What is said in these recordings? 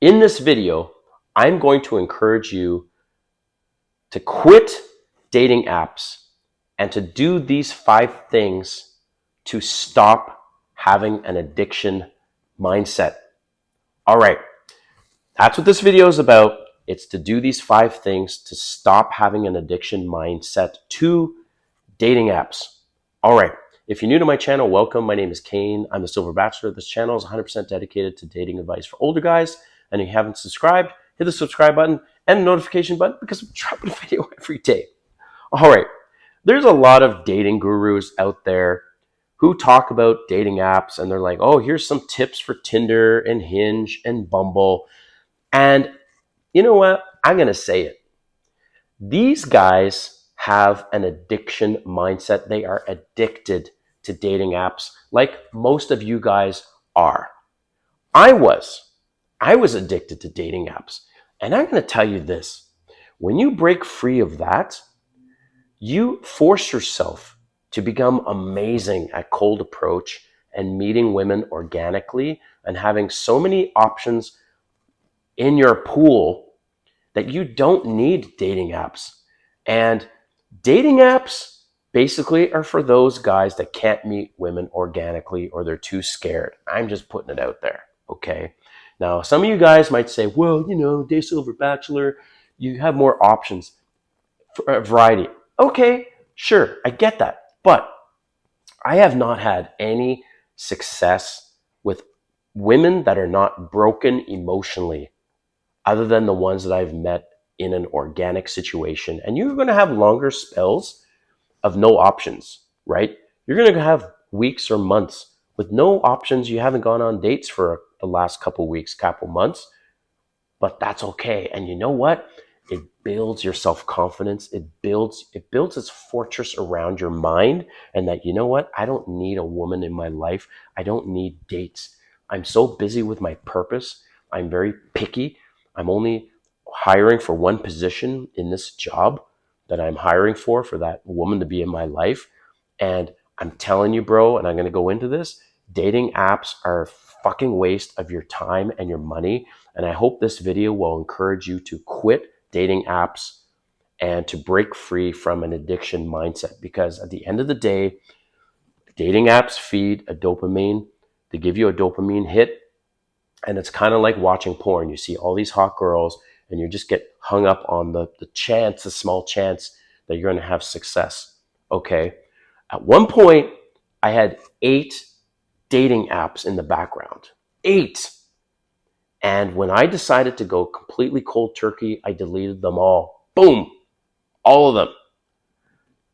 In this video, I'm going to encourage you to quit dating apps and to do these 5 things to stop having an addiction mindset. All right, that's what this video is about. It's to do these 5 things to stop having an addiction mindset to dating apps. All right, if you're new to my channel, welcome. My name is Kane. I'm the Silver Bachelor. This channel is 100% dedicated to dating advice for older guys. And if you haven't subscribed, hit the subscribe button and the notification button because I'm dropping a video every day. All right, there's a lot of dating gurus out there who talk about dating apps and they're like, oh, here's some tips for Tinder and Hinge and Bumble. And you know what? I'm going to say it. These guys have an addiction mindset. They are addicted to dating apps like most of you guys are. I was addicted to dating apps. And I'm going to tell you this. When you break free of that, you force yourself to become amazing at cold approach and meeting women organically and having so many options in your pool that you don't need dating apps. And dating apps basically are for those guys that can't meet women organically or they're too scared. I'm just putting it out there, okay? Now, some of you guys might say, well, Day Silver Bachelor, you have more options for a variety. Okay, sure, I get that. But I have not had any success with women that are not broken emotionally other than the ones that I've met in an organic situation. And you're going to have longer spells of no options, right? You're going to have weeks or months with no options. You haven't gone on dates for the last couple weeks, couple months, but that's okay. And you know what? It builds your self-confidence. It builds this fortress around your mind. And that, you know what? I don't need a woman in my life. I don't need dates. I'm so busy with my purpose. I'm very picky. I'm only hiring for one position in this job that I'm hiring for that woman to be in my life. And I'm telling you, bro, and I'm going to go into this, dating apps are a fucking waste of your time and your money. And I hope this video will encourage you to quit dating apps and to break free from an addiction mindset. Because at the end of the day, dating apps feed a dopamine. They give you a dopamine hit. And it's kind of like watching porn. You see all these hot girls and you just get hung up on the small chance that you're going to have success. Okay. At one point, I had 8 dating apps in the background. 8. And when I decided to go completely cold turkey, I deleted them all. Boom. All of them.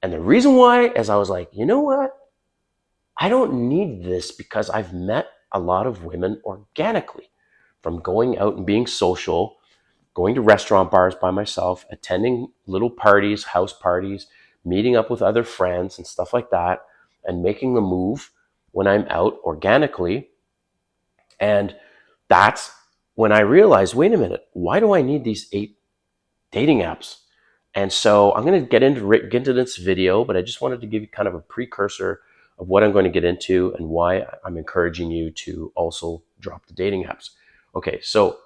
And the reason why is I was like, you know what? I don't need this because I've met a lot of women organically from going out and being social, going to restaurant bars by myself, attending little parties, house parties, meeting up with other friends and stuff like that, and making the move when I'm out organically. And that's when I realized, wait a minute, why do I need these 8 dating apps? And so I'm going to get into this video, but I just wanted to give you kind of a precursor of what I'm going to get into and why I'm encouraging you to also drop the dating apps. Okay, so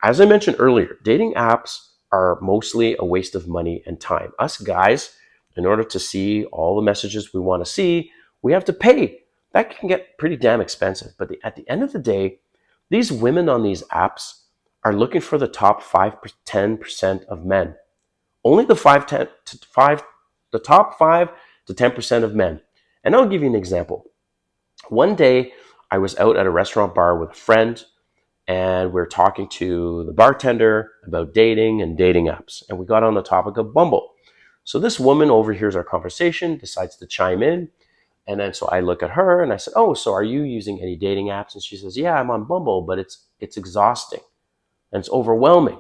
as I mentioned earlier, dating apps are mostly a waste of money and time. Us guys, in order to see all the messages we want to see, we have to pay. That can get pretty damn expensive. But at the end of the day, these women on these apps are looking for the top 5-10% of men. Only the top 5 to 10% of men. And I'll give you an example. One day, I was out at a restaurant bar with a friend, and we were talking to the bartender about dating and dating apps. And we got on the topic of Bumble. So this woman overhears our conversation, decides to chime in. And then so I look at her and I said, oh, so are you using any dating apps? And she says, yeah, I'm on Bumble, but it's exhausting and it's overwhelming.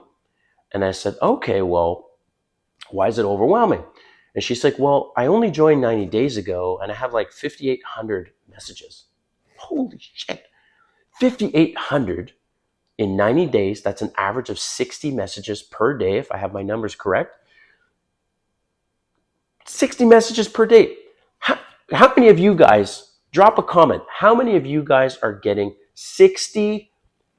And I said, okay, well, why is it overwhelming? And she's like, well, I only joined 90 days ago and I have like 5,800 messages. Holy shit. 5,800 in 90 days. That's an average of 60 messages per day, if I have my numbers correct. 60 messages per day. How many of you guys, drop a comment, how many of you guys are getting 60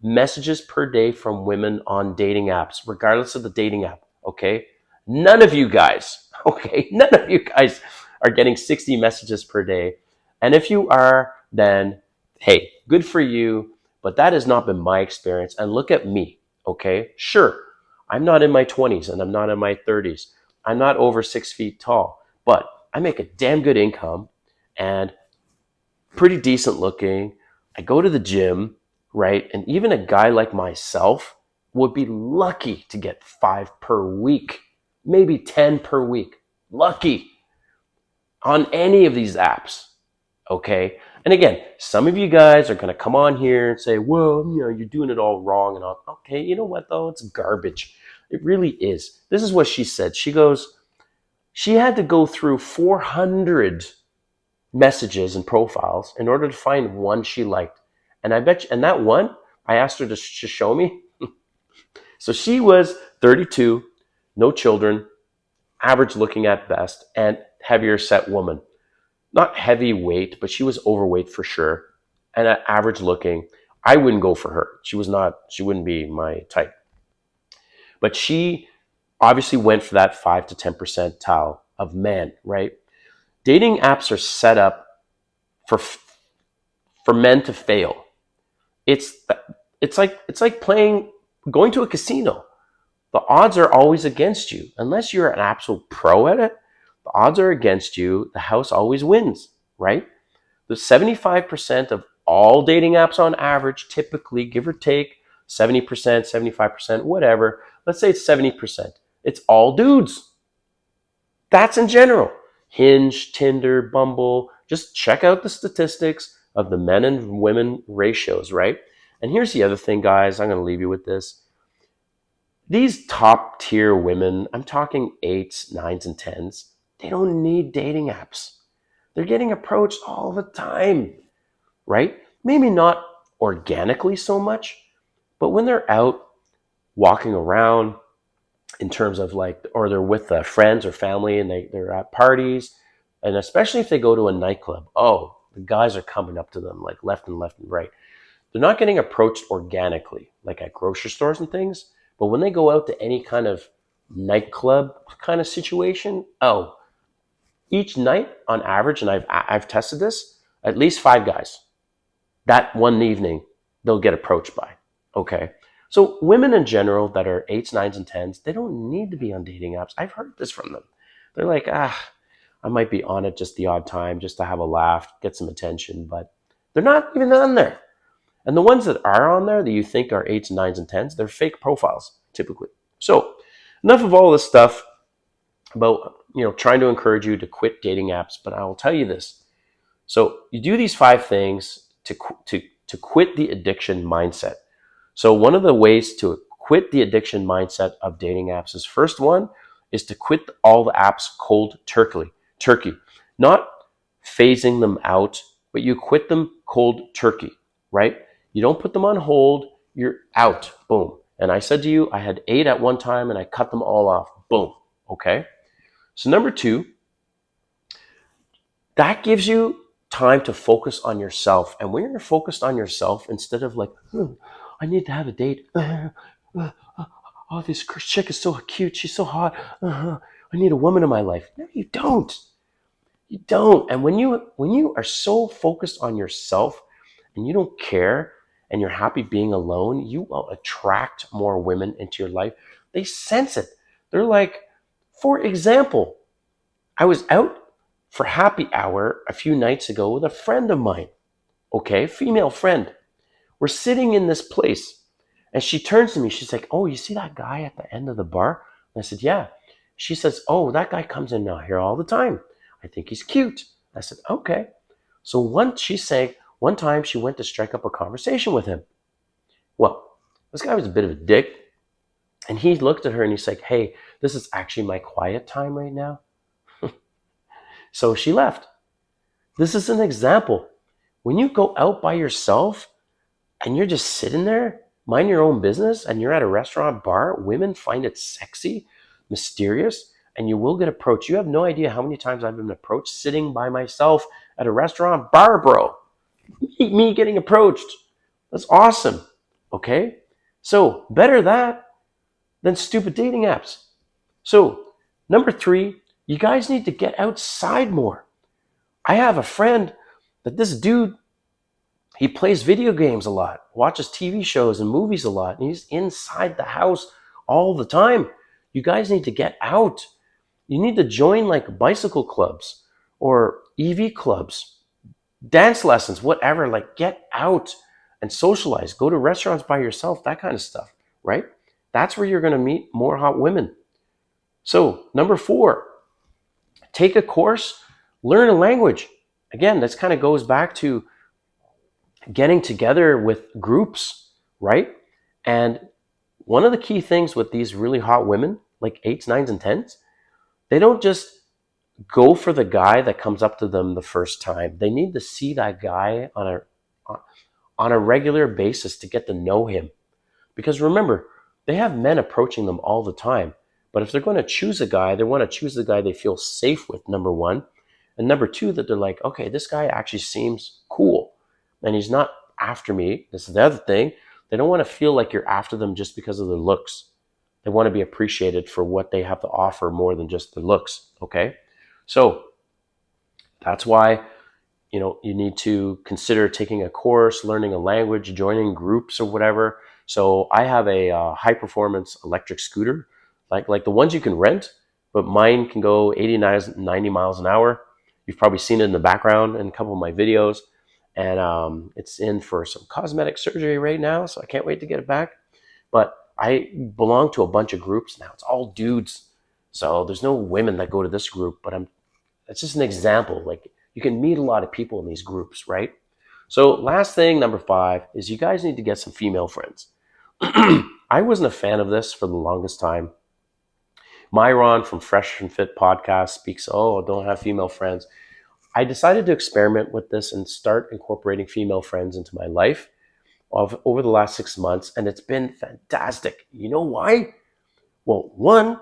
messages per day from women on dating apps, regardless of the dating app, okay? None of you guys, okay? None of you guys are getting 60 messages per day. And if you are, then hey, good for you, but that has not been my experience. And look at me, okay? Sure, I'm not in my 20s and I'm not in my 30s. I'm not over 6 feet tall, but I make a damn good income and pretty decent looking. I go to the gym, right? And even a guy like myself would be lucky to get 5 per week, maybe 10 per week. Lucky on any of these apps. Okay. And again, some of you guys are going to come on here and say, well, you're doing it all wrong and all. Okay. You know what though? It's garbage. It really is. This is what she said. She goes, she had to go through 400 messages and profiles in order to find one she liked. And I bet you, and that one, I asked her to show me. So she was 32, no children, average looking at best, and heavier set woman. Not heavyweight, but she was overweight for sure, and average looking. I wouldn't go for her. She wouldn't be my type. But she obviously went for that 5 to 10 percentile of men, right? Dating apps are set up for men to fail. It's like going to a casino. The odds are always against you. Unless you're an absolute pro at it, the odds are against you. The house always wins, right? The 75% of all dating apps on average, typically, give or take, 70%, 75%, whatever. Let's say it's 70%. It's all dudes. That's in general. Hinge, Tinder, Bumble. Just check out the statistics of the men and women ratios, right? And here's the other thing, guys. I'm going to leave you with this. These top tier women, I'm talking 8s, 9s, and 10s, they don't need dating apps. They're getting approached all the time, right? Maybe not organically so much, but when they're out walking around in terms of or they're with friends or family and they're at parties, and especially if they go to a nightclub, oh, the guys are coming up to them like left and right. They're not getting approached organically, like at grocery stores and things. But when they go out to any kind of nightclub kind of situation, oh, each night on average, and I've tested this, at least 5 guys that one evening they'll get approached by. Okay. So women in general that are 8s, 9s, and 10s, they don't need to be on dating apps. I've heard this from them. They're like, I might be on it just the odd time, just to have a laugh, get some attention, but they're not even on there. And the ones that are on there that you think are 8s, 9s, and 10s, they're fake profiles, typically. So enough of all this stuff about trying to encourage you to quit dating apps, but I will tell you this. So you do these 5 things to quit the addiction mindset. So one of the ways to quit the addiction mindset of dating apps is, first one is to quit all the apps cold turkey. Not phasing them out, but you quit them cold turkey, right? You don't put them on hold, you're out, boom. And I said to you, I had 8 at one time and I cut them all off, boom, okay? So number 2, that gives you time to focus on yourself. And when you're focused on yourself, instead of like, I need to have a date. Oh, this chick is so cute. She's so hot. I need a woman in my life. No, you don't. You don't. And when you are so focused on yourself and you don't care and you're happy being alone, you will attract more women into your life. They sense it. They're like, for example, I was out for happy hour a few nights ago with a friend of mine. Okay, female friend. We're sitting in this place and she turns to me. She's like, oh, you see that guy at the end of the bar? And I said, yeah. She says, oh, that guy comes in here all the time. I think he's cute. I said, okay. So she's saying one time she went to strike up a conversation with him. Well, this guy was a bit of a dick. And he looked at her and he's like, hey, this is actually my quiet time right now. So she left. This is an example. When you go out by yourself and you're just sitting there, mind your own business, and you're at a restaurant bar, women find it sexy, mysterious, and you will get approached. You have no idea how many times I've been approached sitting by myself at a restaurant bar, bro. Me getting approached. That's awesome. Okay? So better that than stupid dating apps. So number 3, you guys need to get outside more. I have a friend that this dude, he plays video games a lot, watches TV shows and movies a lot, and he's inside the house all the time. You guys need to get out. You need to join like bicycle clubs or EV clubs, dance lessons, whatever. Like get out and socialize. Go to restaurants by yourself, that kind of stuff, right? That's where you're going to meet more hot women. So, number 4, take a course, learn a language. Again, this kind of goes back to getting together with groups, right? And one of the key things with these really hot women, like 8s, 9s, and 10s, they don't just go for the guy that comes up to them the first time. They need to see that guy on a regular basis to get to know him. Because remember, they have men approaching them all the time. But if they're going to choose a guy, they want to choose the guy they feel safe with, number 1. And number 2, that they're like, okay, this guy actually seems cool. And he's not after me. This is the other thing. They don't want to feel like you're after them just because of their looks. They want to be appreciated for what they have to offer more than just their looks. Okay? So that's why you need to consider taking a course, learning a language, joining groups or whatever. So I have a high performance electric scooter, like the ones you can rent, but mine can go 90 miles an hour. You've probably seen it in the background in a couple of my videos. And it's in for some cosmetic surgery right now, so I can't wait to get it back. But I belong to a bunch of groups now. It's all dudes. So there's no women that go to this group, but it's just an example. Like, you can meet a lot of people in these groups, right? So last thing, number 5, is you guys need to get some female friends. I wasn't a fan of this for the longest time. Myron from Fresh and Fit podcast speaks, oh, don't have female friends. I decided to experiment with this and start incorporating female friends into my life over the last 6 months, and it's been fantastic. You know why? Well, 1,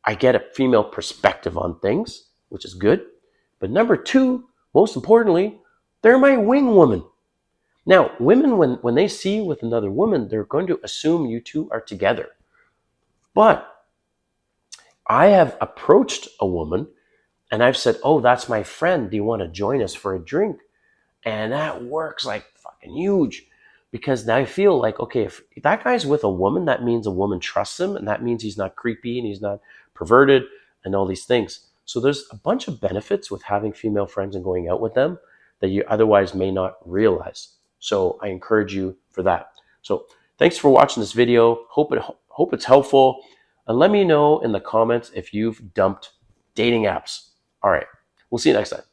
I get a female perspective on things, which is good. But number 2, most importantly, they're my wing woman. Now, women, when they see you with another woman, they're going to assume you two are together. But I have approached a woman and I've said, oh, that's my friend. Do you want to join us for a drink? And that works like fucking huge. Because now I feel like, okay, if that guy's with a woman, that means a woman trusts him, and that means he's not creepy and he's not perverted and all these things. So there's a bunch of benefits with having female friends and going out with them that you otherwise may not realize. So I encourage you for that. So thanks for watching this video. Hope it's helpful. And let me know in the comments if you've dumped dating apps. All right. We'll see you next time.